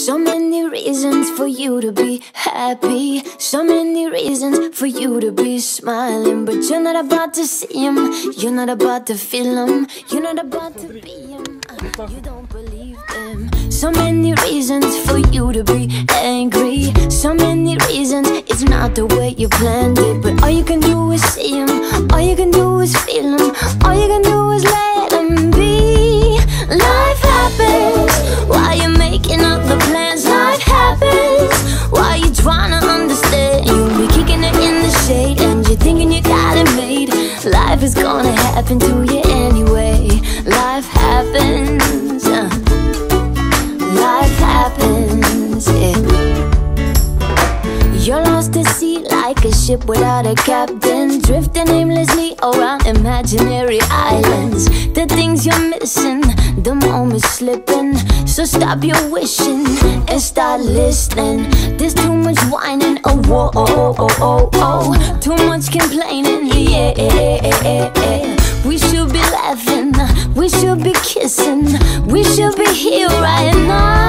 So many reasons for you to be happy, so many reasons for you to be smiling, but you're not about to see them, you're not about to feel them, you're not about to be them, you don't believe them. So many reasons for you to be angry, so many reasons, it's not the way you planned it, but all you can do is see them, all you can do is feel them, all you can do is let them be. Life happens while you're making up the plans. Life happens while you're trying to understand. You'll be kicking it in the shade and you're thinking you got it made. Life is gonna happen to you anyway. Life happens, life happens, yeah. You're lost at sea like a ship without a captain, drifting aimlessly around imaginary islands. The things you're missing, the moment's slipping, so stop your wishing and start listening. There's too much whining, oh, whoa, oh, oh, oh, oh. Too much complaining, yeah. We should be laughing, we should be kissing, we should be here right now.